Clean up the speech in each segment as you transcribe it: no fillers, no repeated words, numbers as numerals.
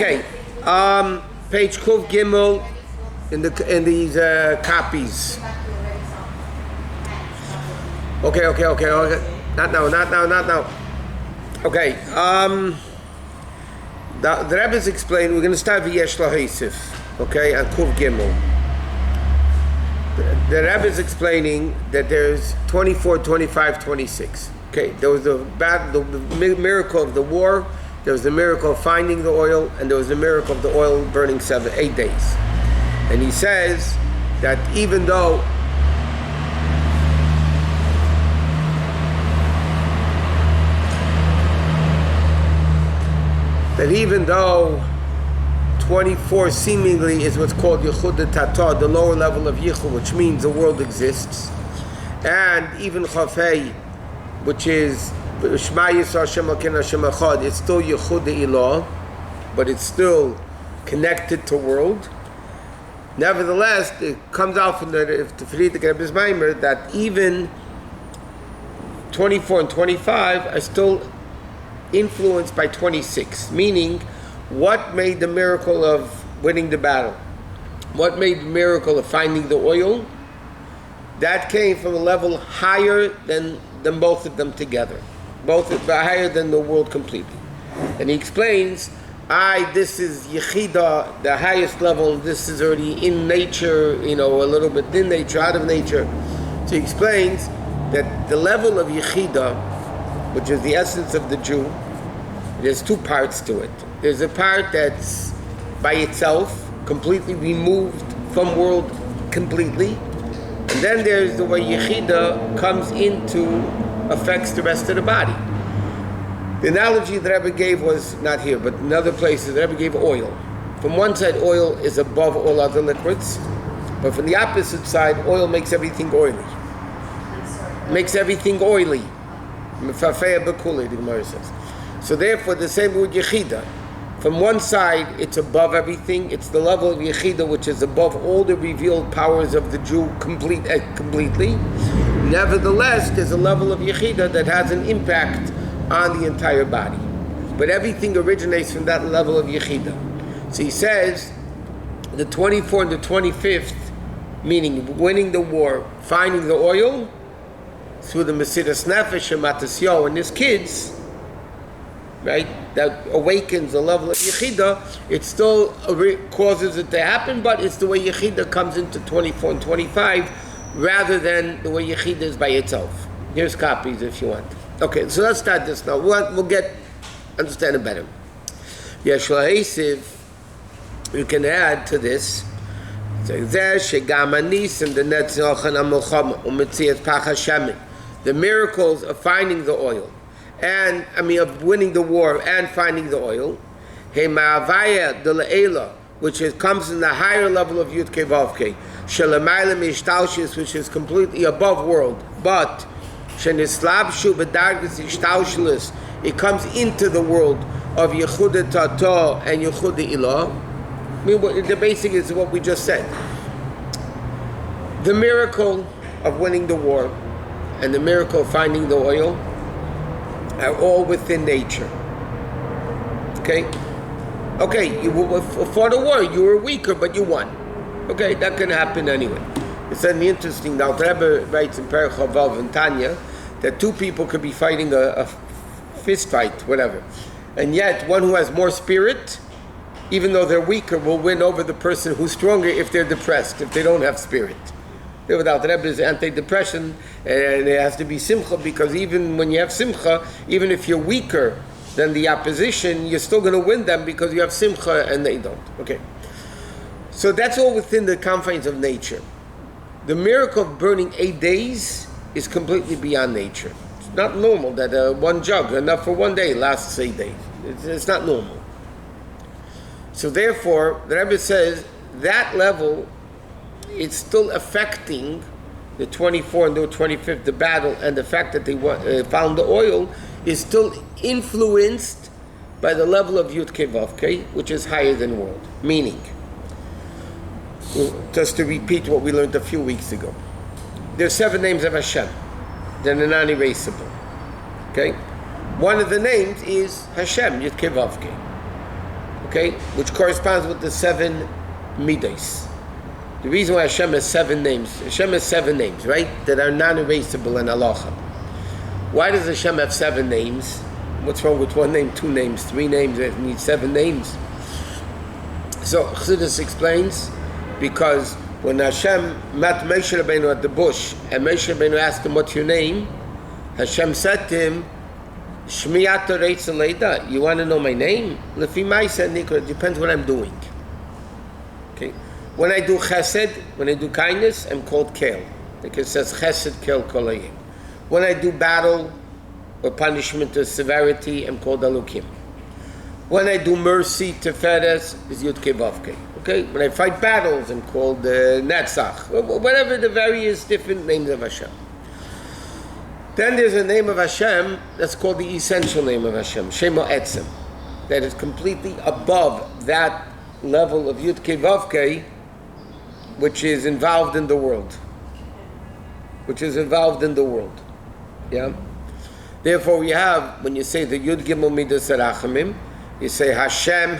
Okay, page Kuf Gimel in these copies. Okay. Not now. Okay, the Rebbe is explaining. We're going to start with Yesh Yosef, okay, and Kuf Gimel. The Rebbe is explaining that there's 24, 25, 26. Okay, there was the miracle of the war. There was the miracle of finding the oil, and there was the miracle of the oil burning 8 days. And he says that even though that even though 24 seemingly is what's called Yichud Tata, the lower level of Yichud, which means the world exists, and even Chafei, which is Shema Yisrael Hashem Elokeinu Hashem Echad, it's still Yichud Ilah, but it's still connected to world. Nevertheless, it comes out from the Rebbe's Maamar that even 24 and 25 are still influenced by 26, meaning what made the miracle of winning the battle? What made the miracle of finding the oil? That came from a level higher than both of them together. Both higher than the world completely. And he explains, this is Yechida, the highest level, this is already in nature, a little bit in nature, out of nature. So he explains that the level of Yechida, which is the essence of the Jew, there's two parts to it. There's a part that's by itself, completely removed from world completely. And then there's the way Yechida comes affects the rest of the body. The analogy that Rebbe gave was not here, but in other places, the Rebbe gave oil. From one side, oil is above all other liquids, but from the opposite side, oil makes everything oily. Makes everything oily. Mefafea bekuli, the Gemara says. So therefore, the same with Yechida. From one side, it's above everything. It's the level of Yechida, which is above all the revealed powers of the Jew completely. Nevertheless, there's a level of Yechida that has an impact on the entire body. But everything originates from that level of Yechida. So he says, the 24th and the 25th, meaning winning the war, finding the oil, through the Mesiras Nefesh and Matasyo and his kids, right, that awakens the level of Yechida, it still causes it to happen, but it's the way Yechida comes into 24 and 25, rather than the way Yechida is by itself. Here's copies if you want. Okay, so let's start this now. We'll understand it better. Yesh Yosef, you can add to this. The miracles of finding the oil, of winning the war and finding the oil, which comes in the higher level of Yud Kei Vav Kei, which is completely above world, but it comes into the world of Yehuda Tata and Yehuda Ilah. The basic is what we just said. The miracle of winning the war and the miracle of finding the oil are all within nature. Okay, you fought a war, you were weaker, but you won. Okay, that can happen anyway. It's certainly interesting now. The Rebbe writes in Perek Chavav and Tanya that two people could be fighting a fist fight, whatever, and yet one who has more spirit, even though they're weaker, will win over the person who's stronger if they're depressed, if they don't have spirit. Without the Rebbe's anti-depression, and it has to be simcha, because even when you have simcha, even if you're weaker than the opposition, you're still going to win them because you have simcha and they don't. Okay, so that's all within the confines of nature. The miracle of burning 8 days is completely beyond nature. It's not normal that one jug, enough for 1 day, lasts 8 days. It's not normal. So therefore, the Rebbe says that level, it's still affecting the 24th and the 25th, the battle, and the fact that they found the oil is still influenced by the level of Yud Kei Vav Kei, which is higher than world. Meaning, just to repeat what we learned a few weeks ago, there's 7 names of Hashem. They're non-erasable. Okay? One of the names is Hashem, Yud Kei Vav Kei. okay, which corresponds with the 7 midas. The reason why Hashem has 7 names, right, that are non-erasable in halacha. Why does Hashem have 7 names? What's wrong with 1 name, 2 names, 3 names? It needs 7 names. So Chassidus explains, because when Hashem met Moshe Rabbeinu at the bush, and Moshe Rabbeinu asked him, "What's your name?" Hashem said to him, "Shmiyat Reitz Aleida." You want to know my name? Lefi Ma'aseh Nikra. It depends what I'm doing. Okay. When I do chesed, when I do kindness, I'm called Kel. Like it says, Chesed Kel Kolayim. When I do battle or punishment or severity, I'm called Alukim. When I do mercy, Teferes, is Yud Kei Vav Kei. Okay? When I fight battles, I'm called Netzach. Whatever the various different names of Hashem. Then there's a name of Hashem that's called the essential name of Hashem, Shemo Etzem, that is completely above that level of Yud Kei Vav Kei, which is involved in the world. Yeah? Therefore we have, when you say the Yud Gimel Midas Rachamim, you say Hashem,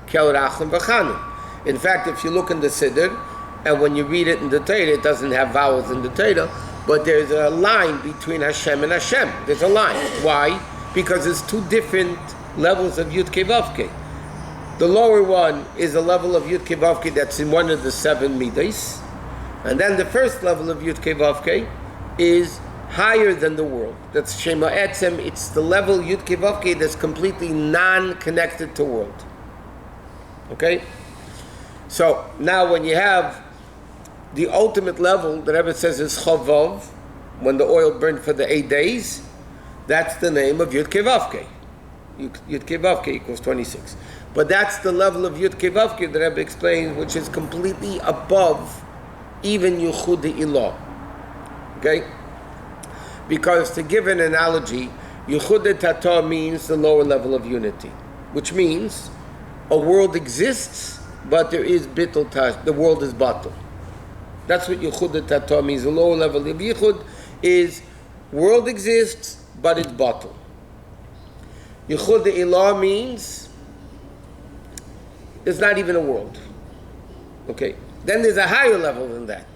Kel Racham V'Chanun. In fact, if you look in the Siddur, and when you read it in the Torah, it doesn't have vowels in the Torah, but there's a line between Hashem and Hashem. There's a line. Why? Because there's 2 different levels of Yud Kei Vav Kei. The lower one is a level of Yud Kei Vav Kei that's in one of the 7 midas, and then the first level of Yud Kei Vav Kei is higher than the world. That's Shema Etzem. It's the level Yud Kei Vav Kei that's completely non-connected to world. Okay? So now when you have the ultimate level, the Rebbe says is Chavov, when the oil burned for the 8 days, that's the name of Yud Kei Vav Kei. Yud Kei Vav Kei equals 26. But that's the level of Yud Kei Vav Kei, the Rebbe explains, which is completely above even Yuchud Ilah. Okay? Because to give an analogy, Yuchud Tata means the lower level of unity, which means a world exists, but there is Bittul Tash, the world is Batul. That's what Yuchud Tata means. The lower level of Yichud is world exists, but it's Batul. Yuchud Ilah means there's not even a world. Okay. Then there's a higher level than that.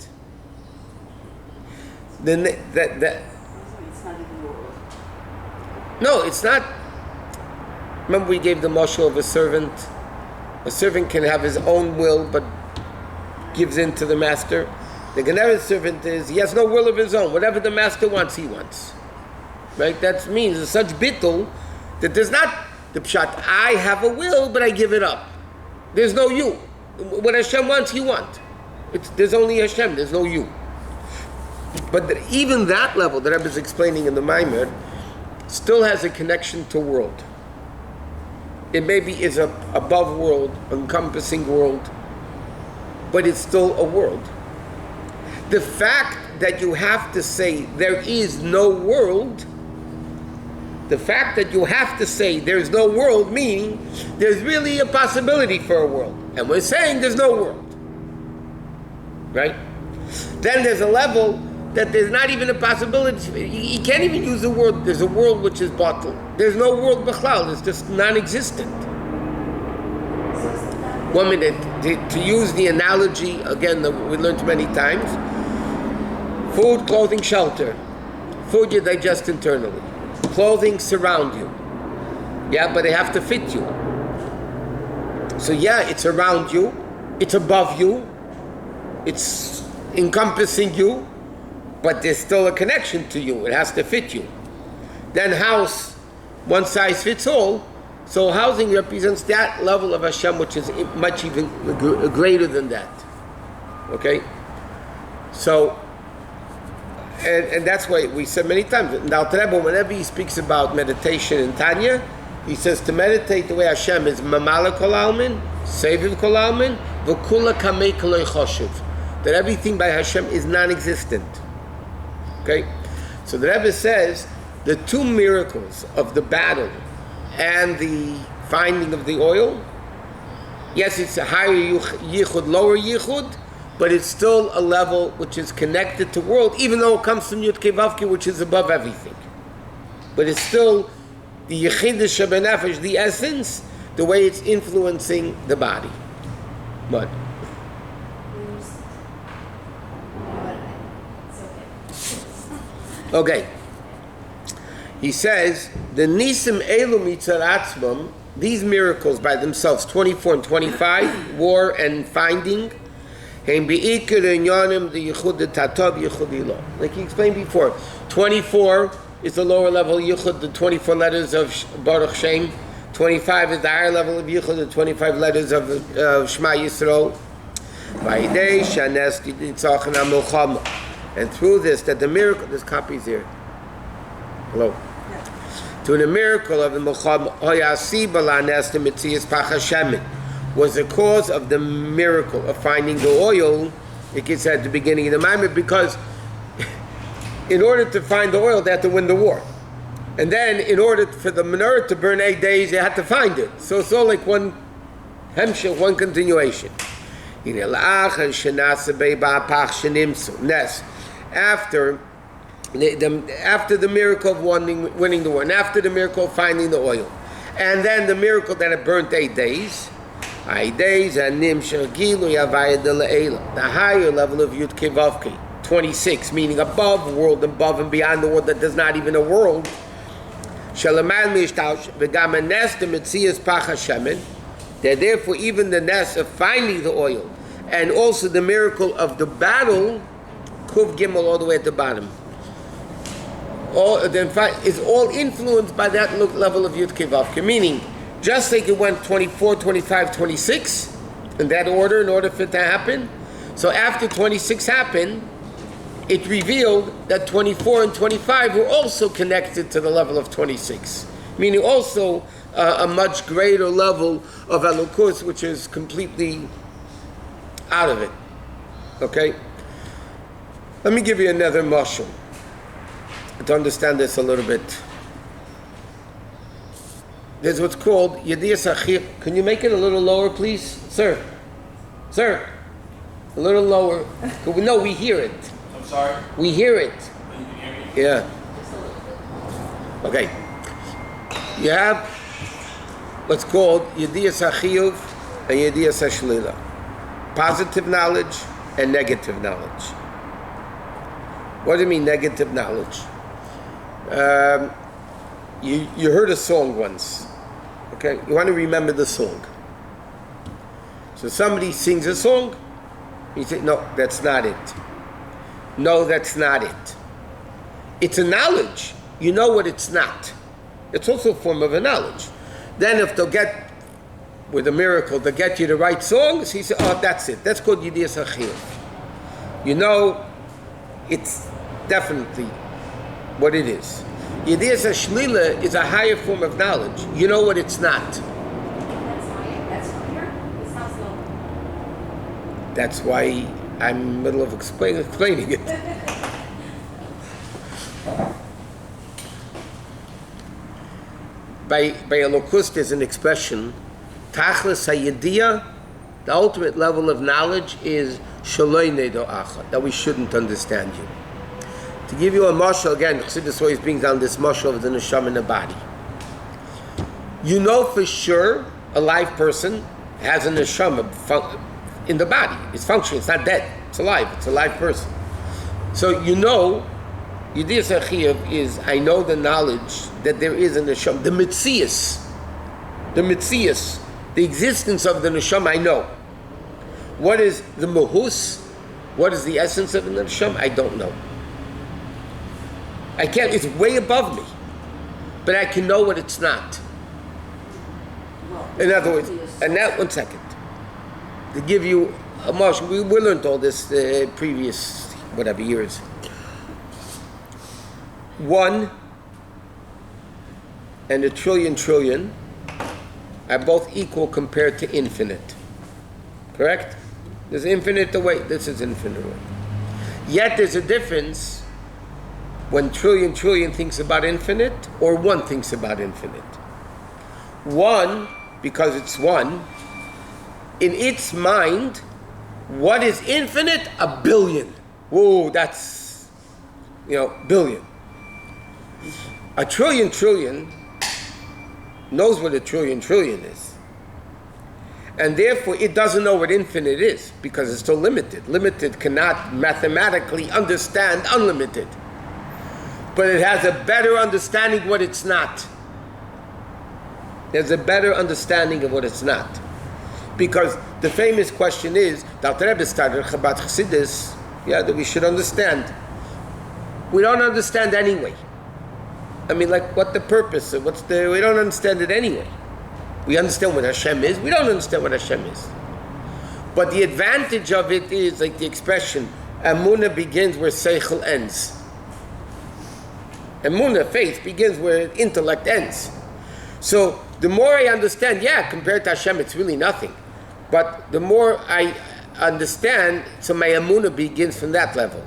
Then It's not even a world. No, it's not. Remember we gave the mashal of a servant. A servant can have his own will, but gives in to the master. The Genera servant is, he has no will of his own. Whatever the master wants, he wants. Right? That means there's such bittul that there's not the pshat, I have a will, but I give it up. There's no you. What Hashem wants, he wants. There's only Hashem, there's no you. But even that level that I was explaining in the Maamar still has a connection to world. It maybe is a above world, encompassing world, but it's still a world. The fact that you have to say there is no world, the fact that you have to say there's no world, meaning there's really a possibility for a world. And we're saying there's no world. Right? Then there's a level that there's not even a possibility. You can't even use the word, there's a world which is bottled. There's no world b'chlal, it's just non-existent. 1 minute, to use the analogy, again, that we learned many times, food, clothing, shelter. Food you digest internally. Clothing surround you. Yeah, but they have to fit you. So yeah, it's around you, it's above you, it's encompassing you, but there's still a connection to you. It has to fit you. Then house, one size fits all. So housing represents that level of Hashem, which is much even greater than that. Okay? So, and that's why we said many times, now Rebbe, whenever he speaks about meditation in Tanya, he says to meditate the way Hashem is Mamala Kol Almin, Seviv Kol Almin, V'kula Kamei Koloi Choshev. That everything by Hashem is non-existent. Okay? So the Rebbe says the 2 miracles of the battle and the finding of the oil, yes, it's a higher yichud, lower yichud, but it's still a level which is connected to world, even though it comes from Yud Kei Vav Kei, which is above everything. But it's still the Yechid Shebenefesh, the essence, the way it's influencing the body. What? Okay. He says, the Nisim Elu Mitzaratzbam, these miracles by themselves, 24 and 25, war and finding, like he explained before, 24 is the lower level Yichud, the 24 letters of Baruch Shem. 25 is the higher level of Yichud, the 25 letters of Shema Yisrael. And through this, that the miracle, there's copies here. Hello. To the miracle of the Melcham was the cause of the miracle of finding the oil. It gets at the beginning of the Maamar, because in order to find the oil, they had to win the war. And then in order for the menorah to burn 8 days, they had to find it. So it's all like one hemshech, one continuation. After the miracle of winning the war, and after the miracle of finding the oil, and then the miracle that it burnt 8 days, the higher level of Yud Kevavki, 26, meaning above world, above and beyond the world that there's not even a world. That therefore even the nest of finding the oil and also the miracle of the battle, Kuv Gimel all the way at the bottom, is all influenced by that level of Yud Kevavke. Meaning, just like it went 24, 25, 26, in that order, in order for it to happen. So after 26 happened, it revealed that 24 and 25 were also connected to the level of 26. Meaning also a much greater level of Elokus, which is completely out of it. Okay? Let me give you another mashal to understand this a little bit. There's what's called Yediyas Achir. Can you make it a little lower, please? Sir? Sir? A little lower. No, we hear it. I'm sorry? We hear it. You can hear me? Yeah. Okay. You have what's called Yediyas Achiyuv and Yediyas Hashlila. Positive knowledge and negative knowledge. What do you mean negative knowledge? You heard a song once. Okay? You want to remember the song. So somebody sings a song, you say, no, that's not it. No, that's not it. It's a knowledge. You know what it's not. It's also a form of a knowledge. Then if they'll get, with a miracle, they'll get you the right songs, he said, oh, that's it. That's called Yediyas Achil. You know, it's definitely what it is. Yediyas Hashlila is a higher form of knowledge. You know what it's not. That's clear. It sounds low. That's why I'm in the middle of explaining it. By Elokus, there's an expression, Tachlis HaYediyah, the ultimate level of knowledge is Shaloi Nedo Acha, that we shouldn't understand you. To give you a mashal, again, Chassidus always brings down this mashal of the neshama in the body. You know for sure a live person has a neshama in the body. It's functioning, it's not dead, it's alive, it's a live person. So you know, Yediyas Achiyuv is, I know the knowledge that there is a neshama, the mitzias, the existence of the neshama, I know. What is the mahus? What is the essence of the neshama? I don't know. I can't, it's way above me. But I can know what it's not. In other words, and now, 1 second. To give you a marshal, we learned all this previous, whatever, years. 1 and a trillion are both equal compared to infinite. Correct? There's infinite away, this is infinite away. Yet there's a difference when trillion thinks about infinite, or 1 thinks about infinite. 1, because it's 1, in its mind, what is infinite? A billion. Whoa, that's, billion. A trillion knows what a trillion is. And therefore, it doesn't know what infinite is because it's still limited. Limited cannot mathematically understand unlimited. But it has a better understanding what it's not. There's a better understanding of what it's not. Because the famous question is, that Rebbe started Chabad Chassidus, that we should understand. We don't understand anyway. I mean, like, what the purpose? We don't understand it anyway. We understand what Hashem is. We don't understand what Hashem is. But the advantage of it is, like the expression, Emunah begins where Seichel ends. Emunah, faith, begins where intellect ends. So the more I understand, compared to Hashem, it's really nothing. But the more I understand, so my Emunah begins from that level.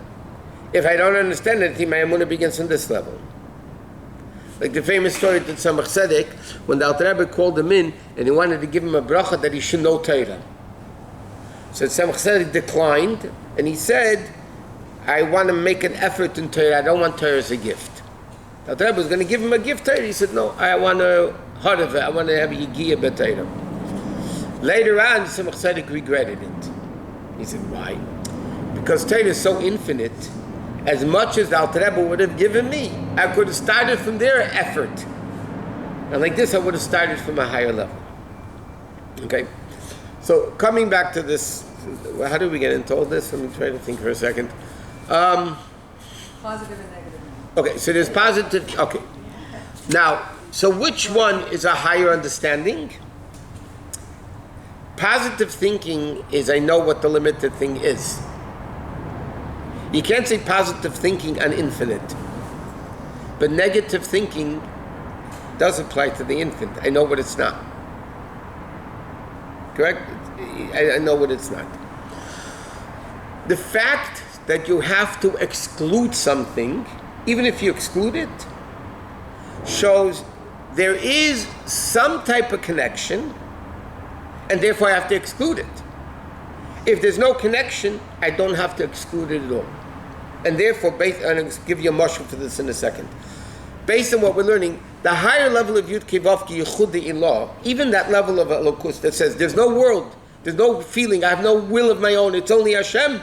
If I don't understand anything, my Emunah begins from this level. Like the famous story that Tzemach Tzedek, when the Alter Rebbe called him in and he wanted to give him a bracha that he should know Torah. So Tzemach Tzedek declined and he said, I want to make an effort in Torah. I don't want Torah as a gift. The Alter Rebbe was going to give him a gift Torah. He said, no, I want to heart of it. I want to have a Yigiyah b'Torah. Later on, Tzemach Tzedek regretted it. He said, why? Because Torah is so infinite. As much as the Alter Rebbe would have given me, I could have started from their effort. And like this, I would have started from a higher level. Okay? So, coming back to this, how did we get into all this? Let me try to think for a second. Positive and negative. Okay, so there's positive, okay. Now, so which one is a higher understanding? Positive thinking is I know what the limited thing is. You can't say positive thinking on infinite. But negative thinking does apply to the infinite. I know what it's not. Correct? I know what it's not. The fact that you have to exclude something, even if you exclude it, shows there is some type of connection, and therefore I have to exclude it. If there's no connection, I don't have to exclude it at all. And therefore, and I'll give you a mashal for this in a second. Based on what we're learning, the higher level of Yud Kei Vav Ki Yichud Ilah, even that level of Elokus that says there's no world, there's no feeling, I have no will of my own, it's only Hashem.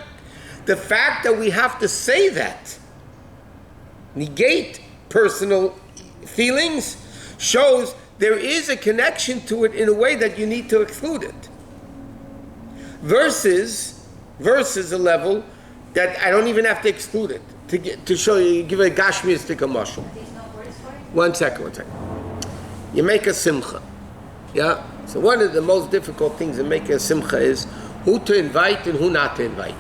The fact that we have to say that, negate personal feelings, shows there is a connection to it in a way that you need to exclude it. Versus a level that I don't even have to exclude it to show you, give a gashmiistic mashal. There's no words for it? One second. You make a simcha, So one of the most difficult things in making a simcha is who to invite and who not to invite.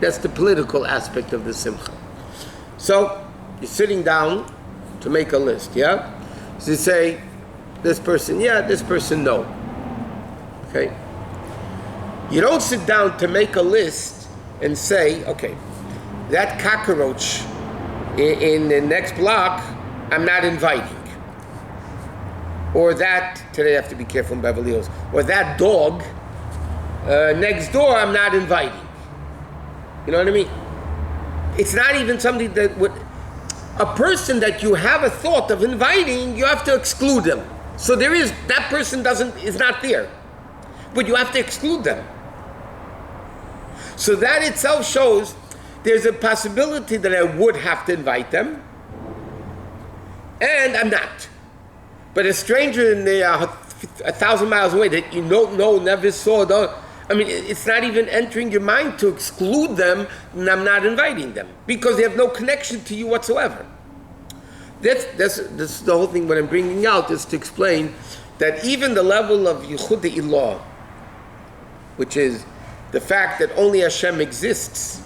That's the political aspect of the simcha. So you're sitting down to make a list, So you say, this person, this person, no. Okay. You don't sit down to make a list and say, okay, that cockroach in the next block, I'm not inviting. Or that, today I have to be careful in Beverly Hills, or that dog next door, I'm not inviting. You know what I mean? It's not even something that would, a person that you have a thought of inviting, you have to exclude them. So that person is not there. But you have to exclude them. So that itself shows there's a possibility that I would have to invite them, and I'm not. But a stranger in the 1,000 miles away that you don't know, never saw, it's not even entering your mind to exclude them, and I'm not inviting them because they have no connection to you whatsoever. That's the whole thing. What I'm bringing out is to explain that even the level of Yichud Ilah, which is the fact that only Hashem exists,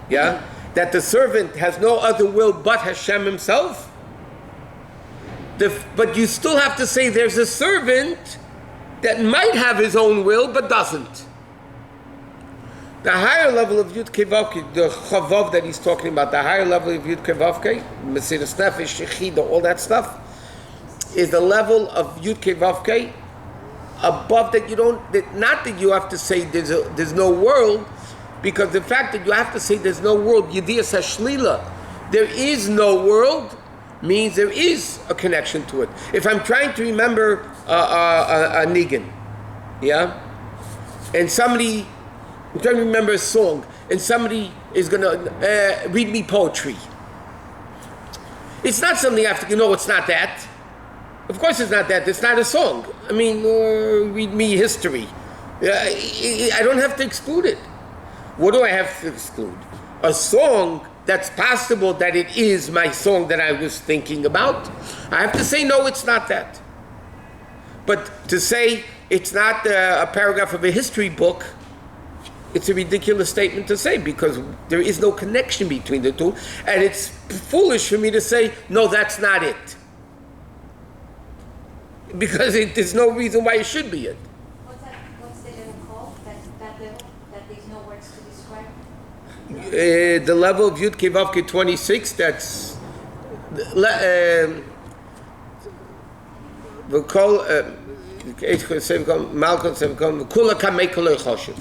that the servant has no other will but Hashem himself, but you still have to say there's a servant that might have his own will but doesn't. The higher level of Yud Kei Vav Kei, the Chavav that he's talking about, the higher level of Yud Kei Vav Kei, Mesiras Nefesh, Shechida, all that stuff, is the level of Yud Kei Vav Kei above that not that you have to say there's no world, because the fact that you have to say there's no world, Yediyas HaShlila, there is no world, means there is a connection to it. If I'm trying to remember a nigun, Yeah? And somebody, I'm trying to remember a song, and somebody is going to read me poetry. It's not something I have to, it's not that. Of course it's not that. It's not a song. I mean, read me history. I don't have to exclude it. What do I have to exclude? A song that's possible that it is my song that I was thinking about. I have to say, no, it's not that. But to say it's not a paragraph of a history book, it's a ridiculous statement to say because there is no connection between the two. And it's foolish for me to say, no, that's not it. Because there's no reason why it should be it. What's the level called? That level? That there's no words to describe? The level of Yud Kei Vav Kei 26, that's we call Malcolm Kula Kamei Kolei Choshev.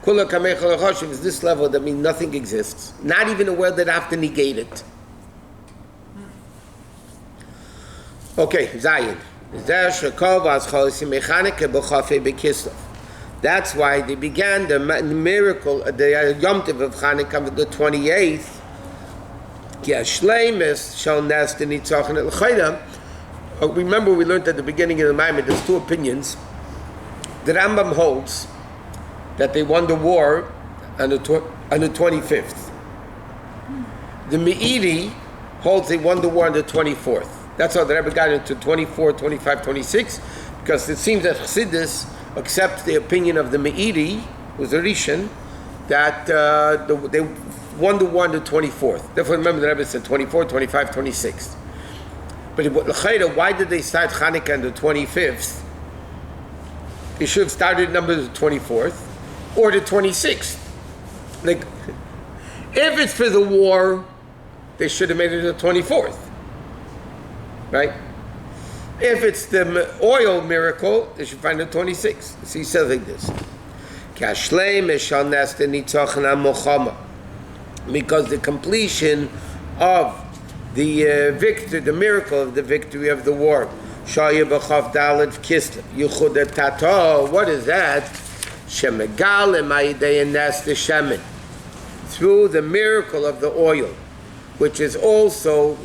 Kula Kamei Kolei Choshev is this level that means nothing exists. Not even a word that I have to negate it. Okay, Zayin. That's why they began the miracle, the Yom Tov of Chanukah, the 28th. Remember, we learned at the beginning of the Maamar, there's two opinions. The Rambam holds that they won the war on the 25th. The Meiri holds they won the war on the 24th. That's how the Rebbe got into 24, 25, 26, because it seems that Chassidus accepts the opinion of the Meiri, who's a Rishon, that they won the war on the 24th. Therefore, remember the Rebbe said 24, 25, 26. But why did they start Chanukah on the 25th? They should have started numbers the 24th or the 26th. Like, if it's for the war, they should have made it the 24th. Right? If it's the oil miracle, they should find the 26th. So he says like this. Because the completion of the victory, the miracle of the victory of the war. What is that? Through the miracle of the oil, which is also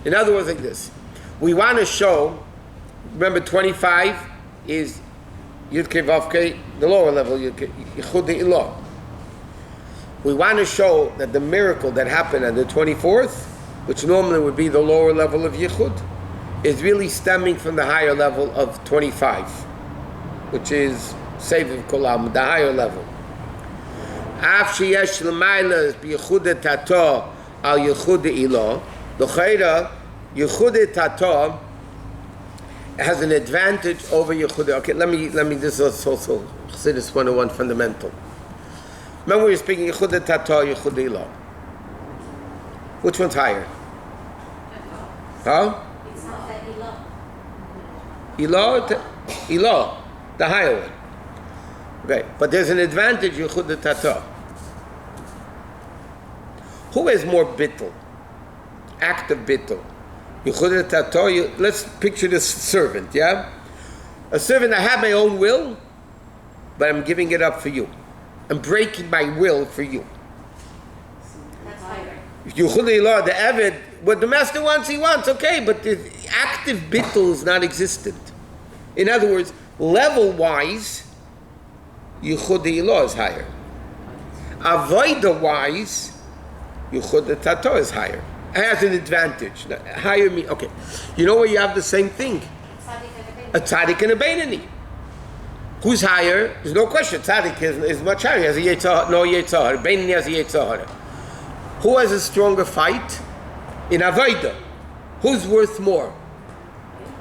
in other words, like this. We want to show, remember 25 is Yud Kei Vav Kei, the lower level, Yichud Ilah. We want to show that the miracle that happened on the 24th, which normally would be the lower level of Yichud, is really stemming from the higher level of 25, which is Seviv Kolam, the higher level. Af sheyesh l'mayla b'yichud tato al yichud ilah. The chayra yichud tato has an advantage over yichud. Okay, let me. This is also Chassidus 101 fundamental. Remember we were speaking yichud tato, yichud ilah. Which one's higher? Huh? It's not that Ilah, the higher one. Okay, but there's an advantage, Yichud Tata. Who has more bittul? Active bittul. Yichud Tata, let's picture this servant, yeah? A servant, I have my own will, but I'm giving it up for you. I'm breaking my will for you. That's higher. Yichud Ilah, the Eved, what the master wants, he wants, okay, but the active bittul is not existent. In other words, level-wise, Yichud Ilah is higher. Avoida-wise, Yichud Tato is higher. It has an advantage. Higher means, okay. You know where you have the same thing? A tzaddik and a beinoni. Who's higher? There's no question. Tzaddik is much higher. He has a yetzah, no yetzah. Beinoni has a yetzah. Who has a stronger fight? In avoida. Who's worth more?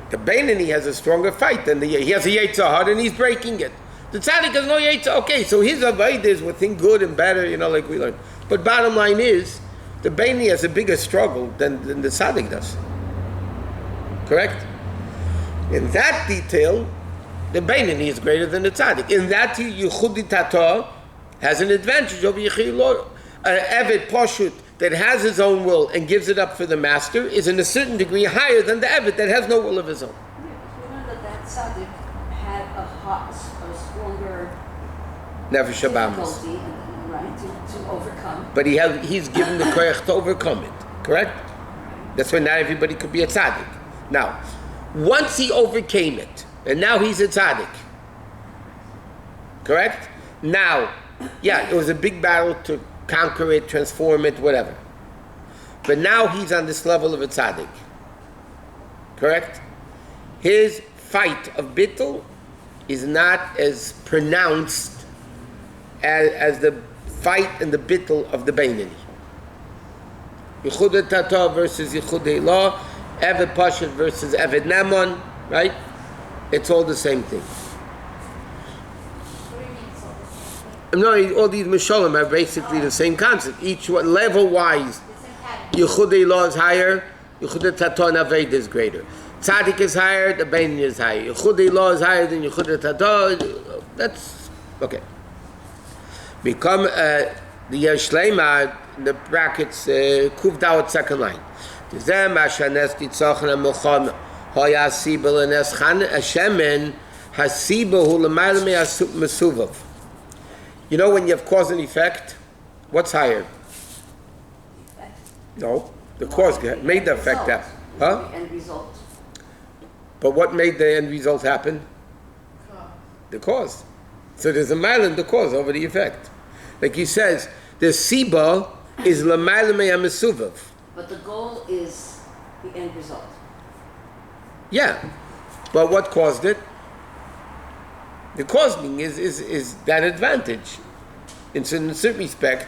The beinoni has a stronger fight than he has a yetzah and he's breaking it. The tzaddik has no yetzah. Okay, so his avodah is within good and better, like we learned. But bottom line is, the beinoni has a bigger struggle than the tzaddik does. Correct? In that detail, the beinoni is greater than the tzaddik. In that, Yichud Tata has an advantage over Yichud Ilah. Eved Poshut that has his own will and gives it up for the master is in a certain degree higher than the Eved that has no will of his own. Yeah, but we know that tzaddik had a stronger Nefesh Abamas. difficulty, right, to overcome. But he's given the koyach to overcome it, correct? That's why not everybody could be a tzaddik. Now, once he overcame it, and now he's a tzaddik, correct? Now, yeah, it was a big battle to conquer it, transform it, whatever. But now he's on this level of a tzaddik, correct? His fight of bittul is not as pronounced as the fight and the bittul of the Beinani. Yichud Tata versus Yichud Eilah, Eved Pashut versus Eved Namon, right? It's all the same thing. What do you mean it's all the same thing? No, all these Mishalim are basically the same concept. Each one, level-wise, The same pattern. Yichud Eilah is higher, Yichud Tata and Aved is greater. Tzaddik is higher, the Beinani is higher. Yichud Eilah is higher than Yichud Tata. That's okay. Become the Yeshlema, the brackets, Kuv Dawat second line. Tizem Ashanes Titzochen HaMelcham Hoya Sibel and Eschan Hashemen Hasibel Hu L'mayla Mesuvav. You know when you have cause and effect, what's higher? No, the cause made the effect happen. Huh? The end result. But what made the end result happen? The cause. So there's a mile in the cause over the effect. Like he says, the siba is l'mayla me'amesuvav. But the goal is the end result. Yeah, but what caused it? The causing is that advantage. In a certain respect,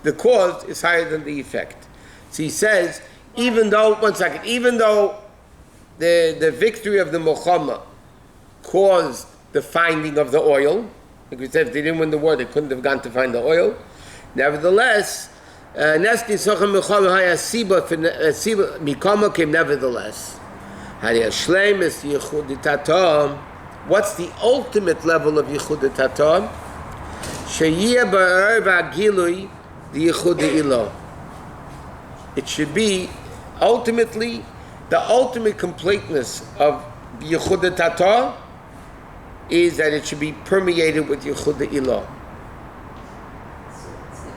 the cause is higher than the effect. So he says, even though the victory of the Milchama caused the finding of the oil, like we said, if they didn't win the war, they couldn't have gone to find the oil. Nevertheless, nevertheless, what's the ultimate level of Yichud Tatam? Sheyeh ba'er v'agilui the Yichud Ilah. It should be ultimately the ultimate completeness of Yichud Tatam is that it should be permeated with Yichud Ilah. So it's like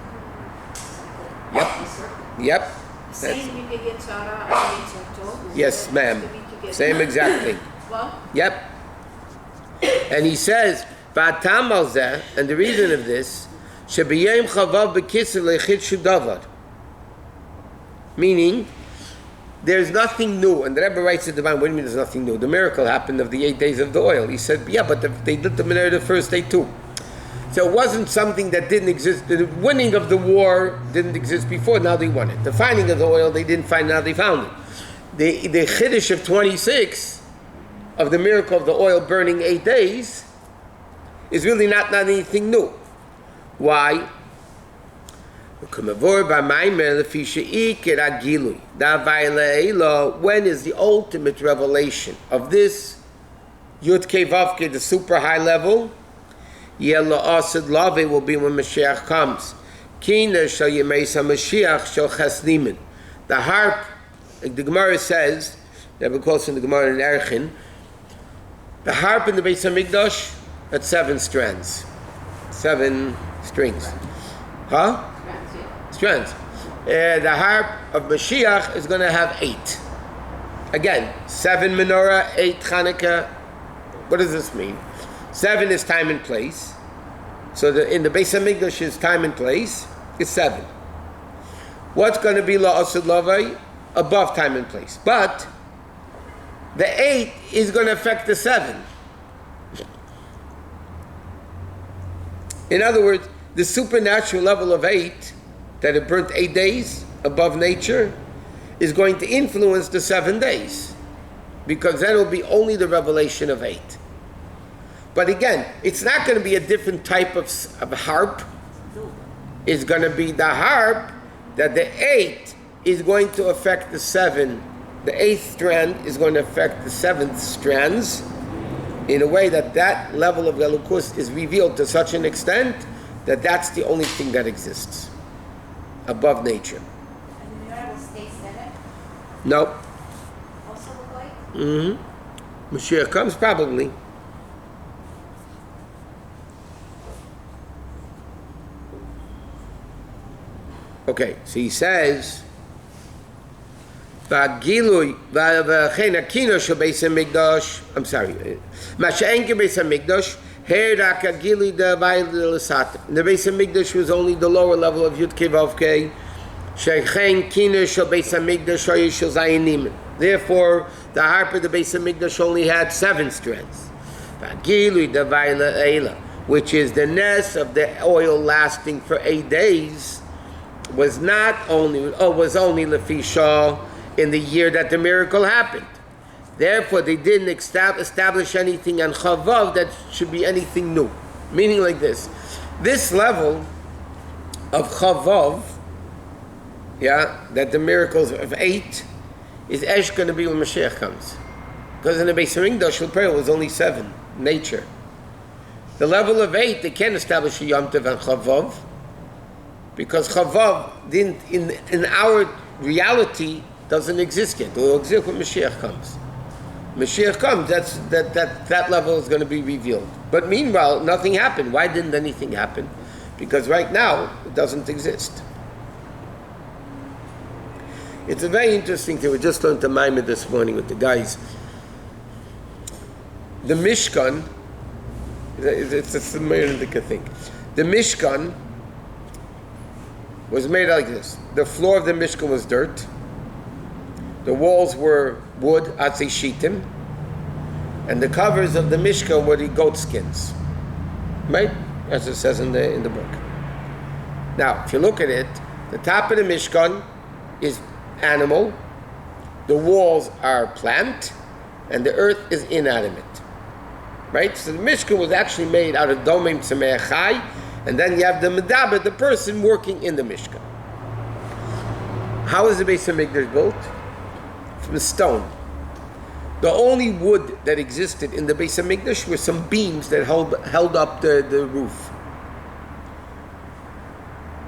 Yep. a circle. Yep. Same you can get Tzara and Yitzhak. Yes, ma'am. Same exact thing. Well, Yep. And he says, "V'atam al zeh," and the reason of this, "Shebiyem chavav b'kisel lechid shudavar," meaning there's nothing new. And the Rebbe writes in the Divine, what do you mean there's nothing new? The miracle happened of the 8 days of the oil. He said, yeah, but they did the Menorah the first day too. So it wasn't something that didn't exist. The winning of the war didn't exist before, now they won it. The finding of the oil, they didn't find, now they found it. The Chiddush of 26, of the miracle of the oil burning 8 days, is really not anything new. Why? When is the ultimate revelation of this Yud Kei Vav Kei, the super high level? Yella Asid Lave will be when Mashiach comes. Kina shall Yemeis HaMashiach shall Chesnimin. The harp, like the Gemara says, Rebbe calls in the Gemara in Erchin, the harp in the Beis HaMikdash had 7 strands, 7 strings. Huh? Strands. The harp of Mashiach is going to have 8. Again, 7 menorah, 8 Chanukah. What does this mean? 7 is time and place. So in the Beis HaMikdash is time and place. It's 7. What's going to be La'asad Lavai? Above time and place. But the 8 is going to affect the 7. In other words, the supernatural level of 8, that it burnt 8 days above nature, is going to influence the 7 days, because then it will be only the revelation of 8. But again, it's not going to be a different type of harp. It's going to be the harp that the 8 is going to affect the 7. The 8th strand is going to affect the 7th strands in a way that level of Elokus is revealed to such an extent that that's the only thing that exists above nature. No. Also a goy? Mm-hmm. Mashiach comes probably. Okay, so he says, "Va'gilui va'chein akino shel beis hamikdash." I'm sorry. Masha'en ke beis hamikdash herak agilui da'avayil l'sat. The beis hamikdash was only the lower level of Yud Kei Vav Kei. Shechein kino shel beis hamikdash hayu shel zayinim. Therefore, the harp of the beis hamikdash only had 7 strands. Va'gilui da'avayil l'eila, which is the ness of the oil lasting for 8 days. Was only Lefisha in the year that the miracle happened. Therefore, they didn't establish anything on Chavav that should be anything new. Meaning like this level of Chavav, that the miracles of 8 is going to be when Mashiach comes. Because in the Beis Hamikdash, prayer was only 7, nature. The level of 8, they can't establish a Yom Tov and Chavav. Because Chavav didn't, in our reality, doesn't exist yet. It will exist when Mashiach comes. Mashiach comes, that level is going to be revealed. But meanwhile, nothing happened. Why didn't anything happen? Because right now, it doesn't exist. It's a very interesting thing. We just learned the Maamar this morning with the guys. The Mishkan, it's a similar thing. The Mishkan was made like this. The floor of the Mishkan was dirt. The walls were wood, atzei shitim. And the covers of the Mishkan were the goat skins. Right? As it says in the book. Now, if you look at it, the top of the Mishkan is animal, the walls are plant, and the earth is inanimate. Right? So the Mishkan was actually made out of domim tzemeach chai, and then you have the medaber, the person working in the Mishkan. How is the Beis Hamikdash built? From stone. The only wood that existed in the Beis Hamikdash were some beams that held up the roof.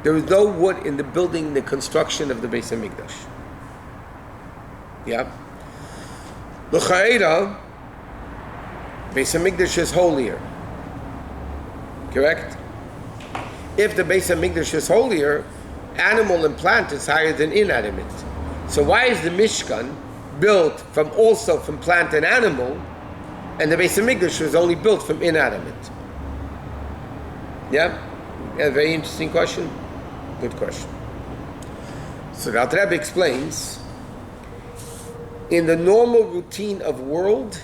There was no wood in the building, the construction of the Beis Hamikdash. Yeah. L'chaira, Beis Hamikdash is holier. Correct? If the Beis Hamikdash is holier, animal and plant is higher than inanimate. So why is the Mishkan built from plant and animal, and the Beis Hamikdash was only built from inanimate? Yeah? A very interesting question. Good question. So the Rebbe explains, in the normal routine of world,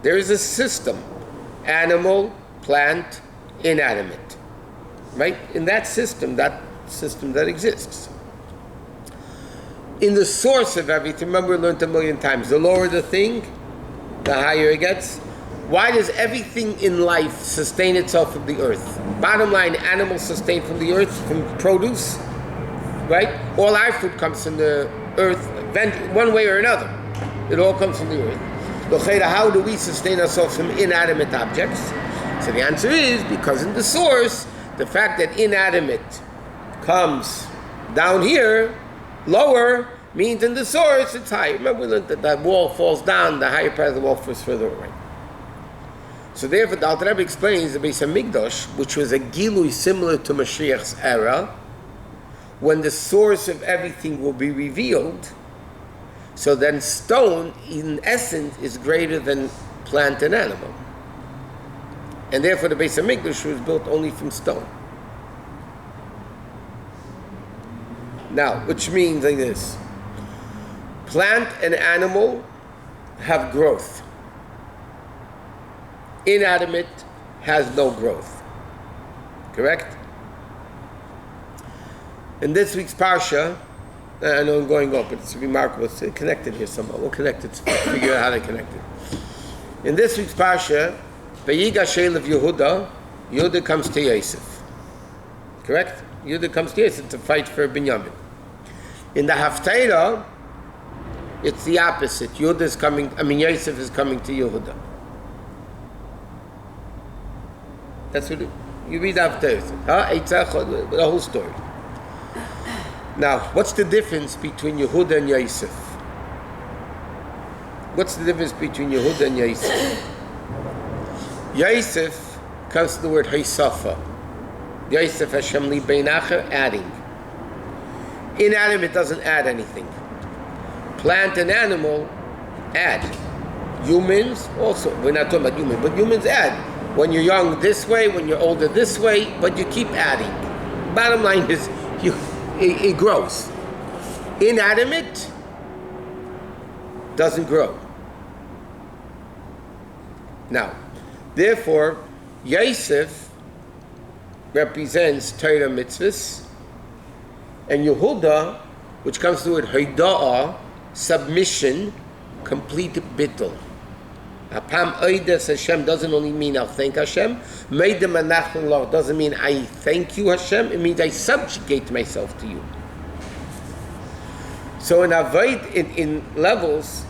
there is a system, animal, plant, inanimate. Right? In that system that exists. In the source of everything, remember we learned 1,000,000 times, the lower the thing, the higher it gets. Why does everything in life sustain itself from the earth? Bottom line, animals sustain from the earth, from produce, right? All our food comes from the earth, one way or another. It all comes from the earth. How do we sustain ourselves from inanimate objects? So the answer is, because in the source, the fact that inanimate comes down here, lower, means in the source it's higher. Remember we learned that the wall falls down, the higher part of the wall falls further away. So therefore the Alter Rebbe explains the Beis Hamikdash, which was a gilui similar to Mashiach's era, when the source of everything will be revealed, so then stone in essence is greater than plant and animal. And therefore the Beis Hamikdash was built only from stone. Now, which means like this. Plant and animal have growth. Inanimate has no growth. Correct? In this week's Parsha, I know I'm going up, but it's remarkable. It's connected here somehow. We'll connect it, figure out how to connect it. In this week's Parsha, Vayigash of Yehuda, Yehuda comes to Yosef. Correct? Yehuda comes to Yosef to fight for Binyamin. In the Haftarah, it's the opposite. Yosef is coming to Yehuda. That's what you read Haftarah. The whole story. Now, what's the difference between Yehuda and Yosef? What's the difference between Yehuda and Yosef? Yosef comes to the word Haysafa. Yosef Hashem li Menachem, adding. Inanimate doesn't add anything. Plant and animal add. Humans also, we're not talking about humans, but humans add. When you're young this way, when you're older this way, but you keep adding. Bottom line is, it grows. Inanimate doesn't grow. Now, therefore, Yosef represents Torah mitzvahs, and Yehuda, which comes to it Haida'ah, submission, complete bittul. Apam Oides Hashem doesn't only mean I'll thank Hashem. Meidem Menachem Allah doesn't mean I thank you Hashem. It means I subjugate myself to you. So in Avoid, in levels,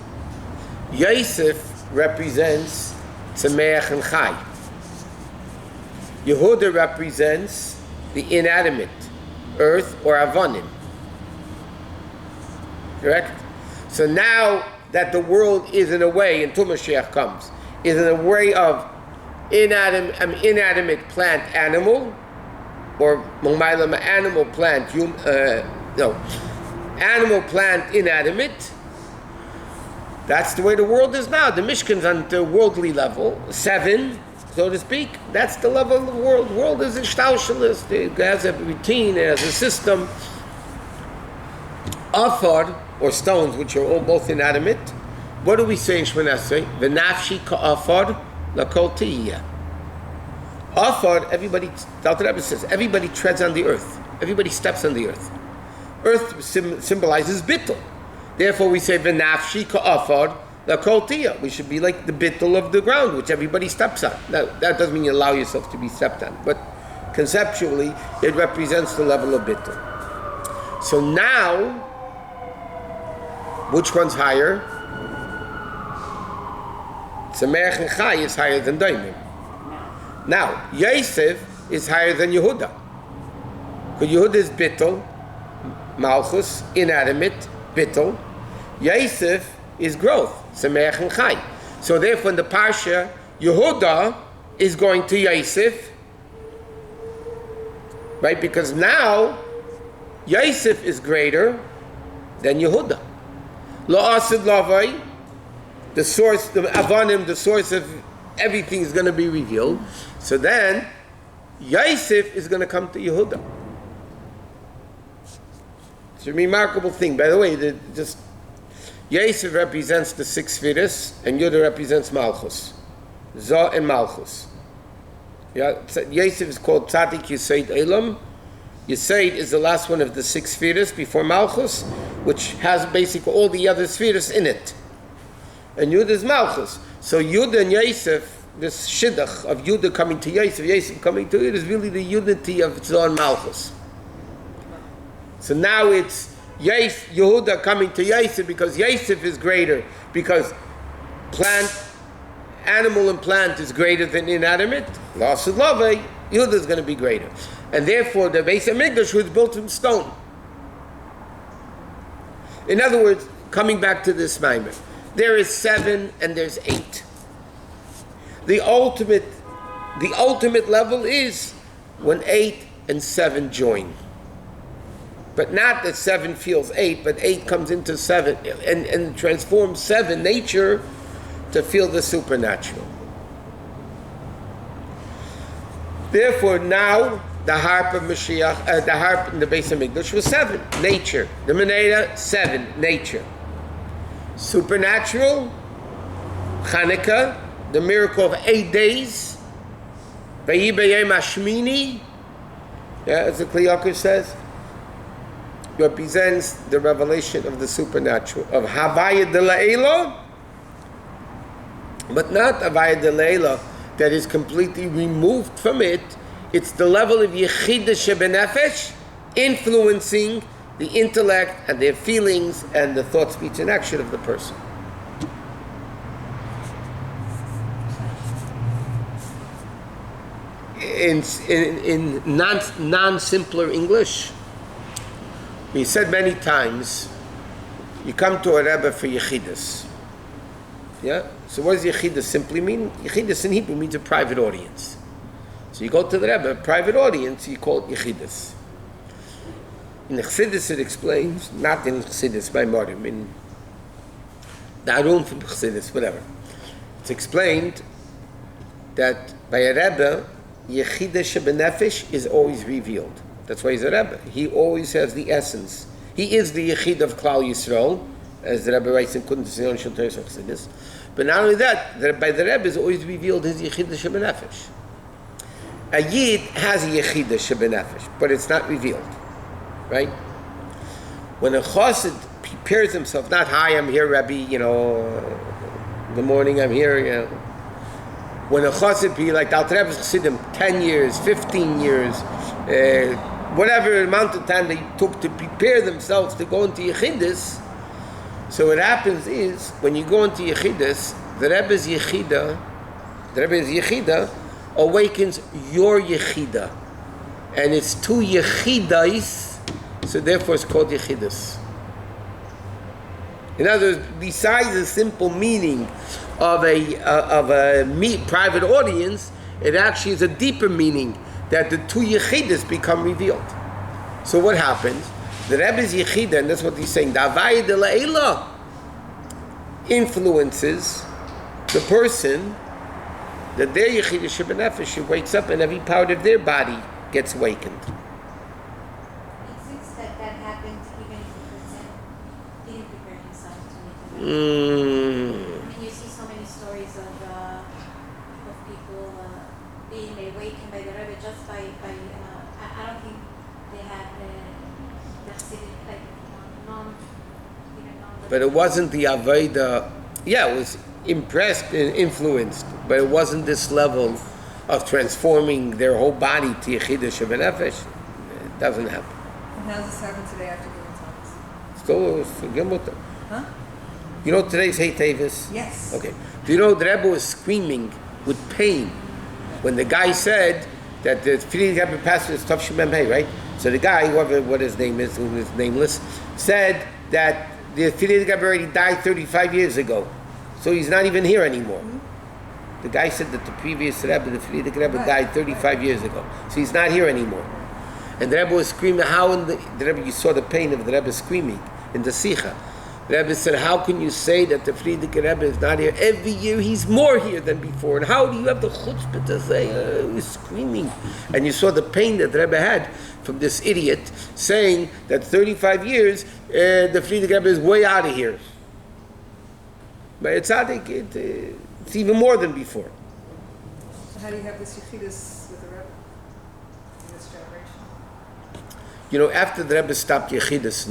Yosef represents Tzemeach and Chai. Yehuda represents the inanimate, earth or Avonim. Correct? So now that the world is in a way, until Mashiach comes, is in a way of inanimate plant animal, or animal plant, animal plant inanimate. That's the way the world is now. The Mishkan's on the worldly level, 7, so to speak. That's the level of the world. The world is a shtalshalis. It has a routine, it has a system. Afar, or stones, which are all both inanimate. What do we say in Shmoneh? V'nafshi ka'afar lakol tiyya. Afar, everybody, the Alter Rebbe says, everybody treads on the earth. Everybody steps on the earth. Earth symbolizes bittul. Therefore we say v'nafshi ka'afar lakol tiyya. We should be like the bittul of the ground, which everybody steps on. Now, that doesn't mean you allow yourself to be stepped on, but conceptually, it represents the level of bittul. So now, which one's higher? Tzemeach and Chai is higher than Daimim. Now, Yosef is higher than Yehuda. Because Yehuda is bittul, Malchus, inanimate, bittul. Yosef is growth, Tzemeach and Chai. So therefore in the Parsha, Yehuda is going to Yosef, right? Because now, Yosef is greater than Yehuda. La'asid lavai, the source, the Avanim, the source of everything is going to be revealed. So then, Yosef is going to come to Yehuda. It's a remarkable thing. By the way, Yosef represents the 6 Sfiras, and Yehuda represents Malchus. Zah and Malchus. Yeah, Yosef is called Tzadik Yesod Elam. Yesod is the last one of the 6 Sfiras before Malchus, which has basically all the other Sfiras in it. And Yehuda is Malchus. So Yehuda and Yosef, this Shidduch of Yehuda coming to Yosef, Yosef coming to it, is really the unity of Tzor and Malchus. So now it's Yehuda coming to Yosef because Yosef is greater, because animal and plant is greater than inanimate. L'asud lavei, Yehuda is going to be greater. And therefore the Beis HaMikdash was built from stone. In other words, coming back to this Maamar, there is 7 and there's 8. The ultimate level is when 8 and 7 join. But not that 7 feels 8, but 8 comes into 7 and transforms 7 nature to feel the supernatural. Therefore now the harp of Mashiach, the harp in the Beis HaMikdash was 7, nature. The Menachem, 7, nature. Supernatural, Chanukah, the miracle of 8 days. Vayi b'yom hashmini, as the Kli Yakar says, represents the revelation of the supernatural, of Havaya de La'ela, but not Havaya de La'ela that is completely removed from it. It's the level of Yechidah Shebenefesh influencing the intellect and their feelings and the thought, speech, and action of the person. In non-simpler English, we said many times, you come to a Rebbe for Yechidus. Yeah? So what does Yechidus simply mean? Yechidus in Hebrew means a private audience. So you go to the Rebbe, private audience, you call it Yechidus. In Chassidus it explains, not in Chassidus, Maamarim, in the Arum from Chassidus, whatever. It's explained that by a Rebbe, Yechidus Shebenefesh is always revealed. That's why he's a Rebbe. He always has the essence. He is the Yechid of Klal Yisrael, as the Rebbe writes in Kudin Tzion Shel Torah Chassidus. But not only that, by the Rebbe is always revealed his Yechidus Shebenefesh. A Yid has a Yechidus Shebenefesh, but it's not revealed. Right? When a Chassid prepares himself, not, hi, I'm here, Rabbi, good morning, I'm here, When a Chassid be like the Alter Rebbe's Chassidim, 10 years, 15 years, whatever amount of time they took to prepare themselves to go into Yechidus, so what happens is, when you go into Yechidus, the Rebbe's Yechida awakens your Yechida. And it's two Yechidais, so therefore it's called Yechidus. In other words, besides the simple meaning of a private audience, it actually is a deeper meaning that the two Yechidus become revealed. So what happens? The Rebbe's Yechida, and that's what he's saying, the Havaya de La'ela influences the person, that their Yechida Shebenefesh wakes up and every part of their body gets awakened. It seems that happened even if the person didn't prepare himself to make it. I mean, you see so many stories of people being awakened by the Rebbe just by I don't think they had the Hasidic, like non. But it wasn't the Avodah. Yeah, it was impressed and influenced, but it wasn't this level of transforming their whole body to Yechida Shebenefesh. It doesn't happen. And how does this happen today after giving tongues? Still, forget about that. Huh? You know today's Hey Tavis? Yes. Okay. Do you know the Rebbe was screaming with pain when the guy said that the Friedrich Rebbe pastor is Tav Shemem Hey, right? So the guy, whoever what his name is, who is nameless, said that the Friedrich Rebbe already died 35 years ago, so he's not even here anymore. Mm-hmm. The guy said that the previous Rebbe, the Friedrich Rebbe, died 35 years ago, so he's not here anymore. And the Rebbe was screaming. How in the Rebbe, you saw the pain of the Rebbe screaming in the Sikha. The Rebbe said, how can you say that the Friedrich Rebbe is not here? Every year he's more here than before. And how do you have the chutzpah to say, he's screaming? And you saw the pain that the Rebbe had from this idiot saying that 35 years, the Friedrich Rebbe is way out of here. But it's even more than before. So how do you have this Yechidus with the Rebbe in this generation? After the Rebbe stopped Yechidus,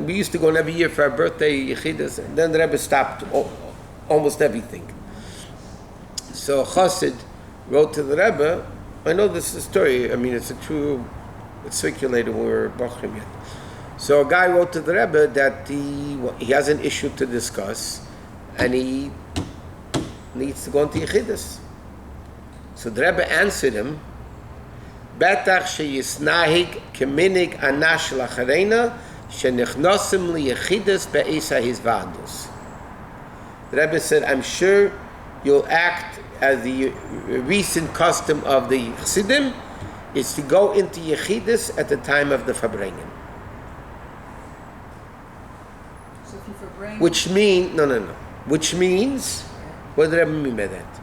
we used to go every year for our birthday Yechidus, and then the Rebbe stopped almost everything. So Chassid wrote to the Rebbe. I know this is a story. I mean, it's circulated when we were Bachrim yet. So a guy wrote to the Rebbe that he has an issue to discuss, and he needs to go into Yechidus. So the Rebbe answered him, Betach sheyisnahig keminig anash lacharena shenichnosim liyechidus be'esa hizvadus. The Rebbe said, I'm sure you'll act as the recent custom of the Chassidim is to go into Yechidus at the time of the Farbrengen. So if you Farbrengen... Which means, what did the Rebbe mean by that?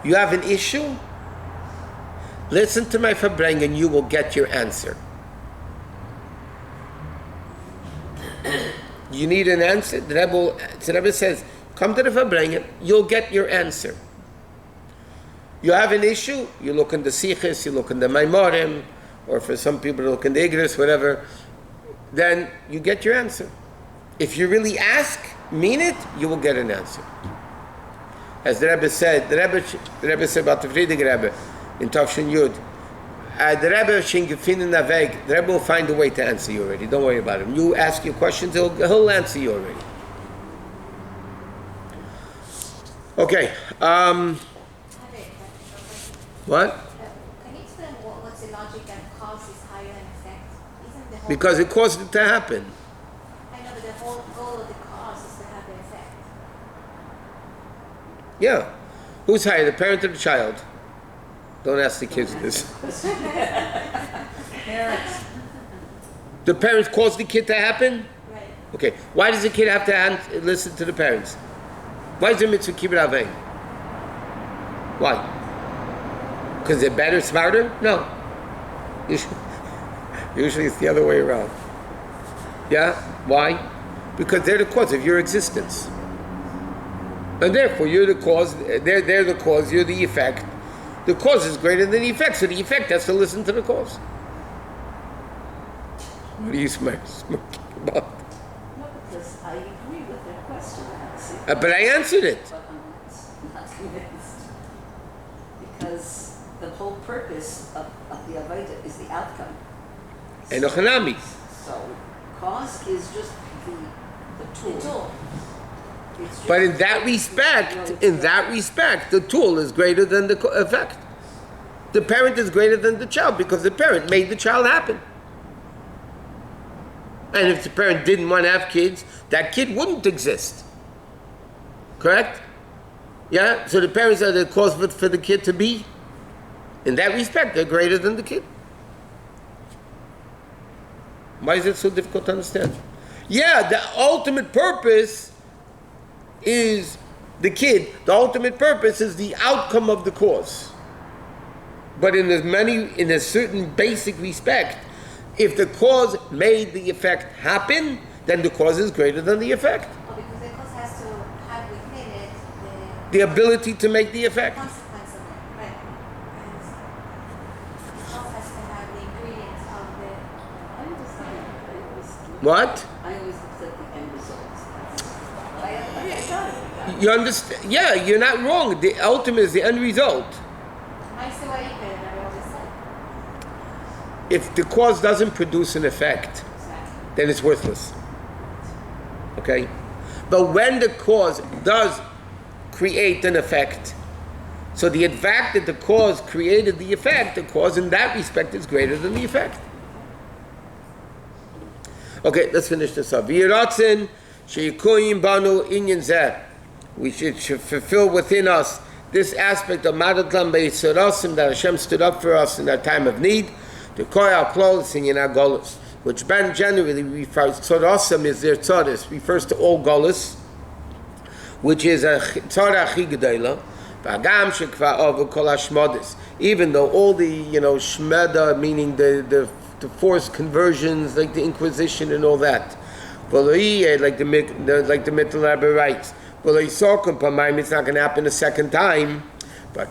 You have an issue? Listen to my Farbrengen and you will get your answer. You need an answer? The Rebbe says, come to the Farbrengen, you'll get your answer. You have an issue, you look in the Sichos, you look in the Maamarim, or for some people look in the Igros, whatever, then you get your answer. If you really ask, mean it, you will get an answer. As the Rebbe said, the Rebbe said about the Friedrich Rebbe in Tavshin Yud, the Rebbe Shingefinen Aveg, the Rebbe will find a way to answer you already. Don't worry about him. You ask your questions, he'll answer you already. Okay. What? Can you explain what's the logic that cause is higher than effect? Isn't the whole Because it caused it to happen. I know, but the whole goal of the cause is to have the effect. Yeah. Who's higher, the parent or the child? Don't ask the kids this. Parents. The parents cause the kid to happen? Right. Okay. Why does the kid have to listen to the parents? Why is the mitzvah kibbut avei? Why? Because they're better, smarter? No. Usually it's the other way around. Yeah? Why? Because they're the cause of your existence. And therefore you're the cause, they're the cause, you're the effect. The cause is greater than the effect, so the effect has to listen to the cause. What are you smoking about? No, because I agree with their question, actually. But I answered it. But I'm not convinced. Because the whole purpose of the Avodah is the outcome. Enochanami. So, cause is just the tool. The tool. It's just But in that respect, the tool is greater than the effect. The parent is greater than the child because the parent made the child happen. And if the parent didn't want to have kids, that kid wouldn't exist. Correct? Yeah? So the parents are the cause for the kid to be. In that respect, they're greater than the kid. Why is it so difficult to understand? Yeah, the ultimate purpose is the kid. The ultimate purpose is the outcome of the cause. But in a certain basic respect, if the cause made the effect happen, then the cause is greater than the effect. Oh, because the cause has to have within it The ability to make the effect. consequence of it, right? And the cause has to have the ingredients of the. I always What? looked at the end results. But I got it. You understand? Yeah, you're not wrong. The ultimate is the end result. I see what you did, I always said. If the cause doesn't produce an effect, Exactly. then it's worthless. Okay? But when the cause does create an effect, so the fact that the cause created the effect, the cause in that respect is greater than the effect. Okay, let's finish this up. V'yiratzen she'yikoyim banu inyan zeh. We should fulfill within us this aspect of Madadlam Be'yisrasim that Hashem stood up for us in our time of need, to koy our clothes in our golus, which Ben generally refers, Tzarasim is their tzaris, refers to all golus, which is a tzara chi gedayla, v'agam shekva over kol hashmodis, even though all the, shmeda, meaning the forced conversions, like the Inquisition and all that, like the Mittel Rebbe writes, it's not going to happen a second time. The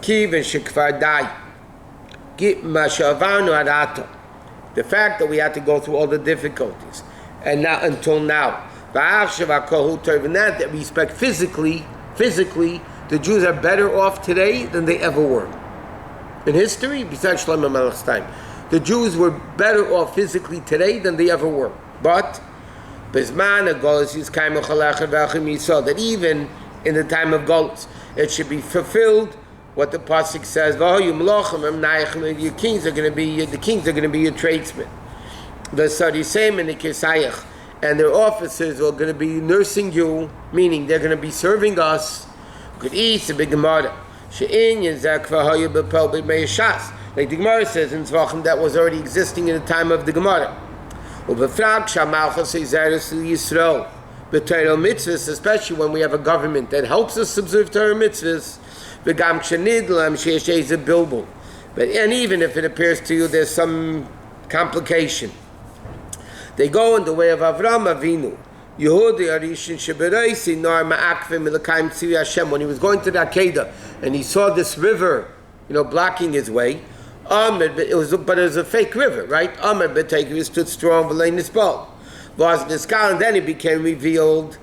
fact that we had to go through all the difficulties, and not until now. In that respect, physically, the Jews are better off today than they ever were. In history, besides Shlomo Melech's time, the Jews were better off physically today than they ever were. But that even in the time of Golus, it should be fulfilled what the pasuk says: "Your kings are going to be your tradesmen." The Sadisem and the Kesayach, and their officers are going to be nursing you, meaning they're going to be serving us. Could eat a big Gemara. Like the Gemara says in Tzvachim, that was already existing in the time of the Gemara. Especially when we have a government that helps us observe Torah mitzvahs, and even if it appears to you there's some complication, they go in the way of Avram Avinu. When he was going to the Akedah and he saw this river, blocking his way, but it was a fake river, right? He stood strong, and then it became revealed.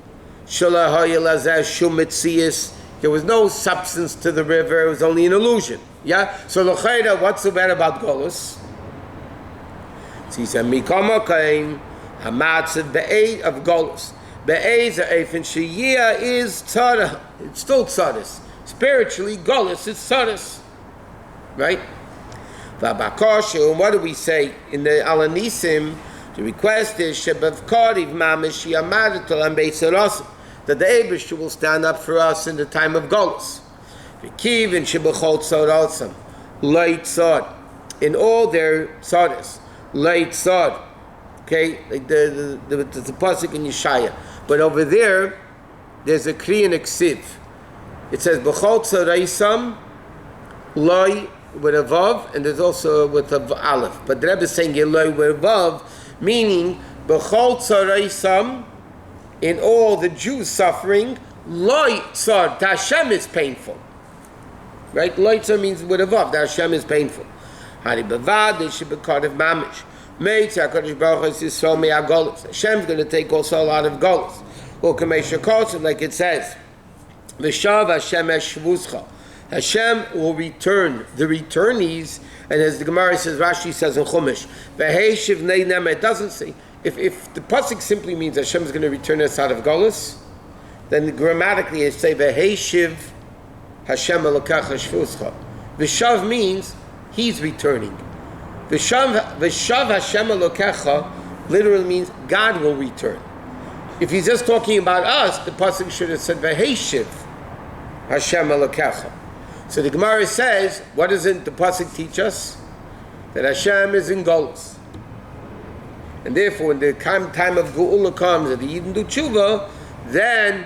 There was no substance to the river; it was only an illusion. Yeah. So l'chayda, what's so bad about Golus? So he said, "Mikama hamatzav be'ed of Golus. Be'ed za'efin sheyia is tzara. It's still tzaris. Spiritually, Golus is tzaris, right? V'abakoshu. What do we say in the Alanisim? The request is shebavkariv mamish yamadatul and beisarasim, that the Eibishter will stand up for us in the time of Golus. V'kiv and shebechol tzad also. Light tzad. In all their tzadas. Light tzad. Okay, like the pasuk in Yeshaya. But over there, there's a kri and a ksiv. It says b'chol tzaraisam loy with a vav, and there's also with a aleph. But the Rebbe is saying loy with a vav, meaning b'chol tzaraisam, in all the Jews suffering, loy tzar, to Hashem is painful. Right? Loy tzar means with a vav, to Hashem is painful. Hari b'vad, they should be called of mamish. Hashem is going to take also a lot of goals. Like it says, Hashem will return the returnees, and as the Gemara says, Rashi says in Chumash, it doesn't say, if the pasuk simply means Hashem is going to return us out of Golus, then grammatically it say V'heishiv Hashem Elokecha Shvuscha. V'shav means He's returning. V'shav Hashem Elokecha literally means God will return. If he's just talking about us, the pasuk should have said V'heishiv Hashem Elokecha. So the Gemara says, what doesn't the pasuk teach us? That Hashem is in Golus. And therefore, when the time of Geula comes, and the Yidden do tshuva, then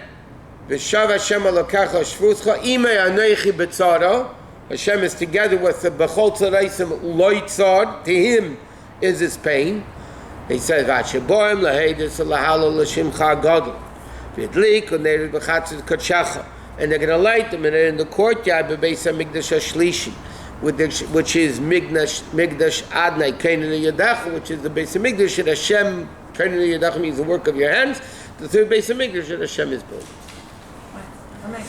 V'shav Hashem Elokecha Shvuscha Imei Aneichi B'tzara. Hashem is together with the B'chol Tzaraisim Loitzad. To him is his pain. He says, V'acheboim Lahedis Lahalo L'Shimcha Gadol. V'yidlik U'nerid B'chatzit Katshacha. And they're going to light them, and they're in the courtyard B'beis HaMikdash HaShlishi, which is Mikdash Adnai Kainin Yadacha, which is the Beis HaMikdash that Hashem, Kainin Yadacha means the work of your hands, the third Beis HaMikdash that Hashem is building. Amen.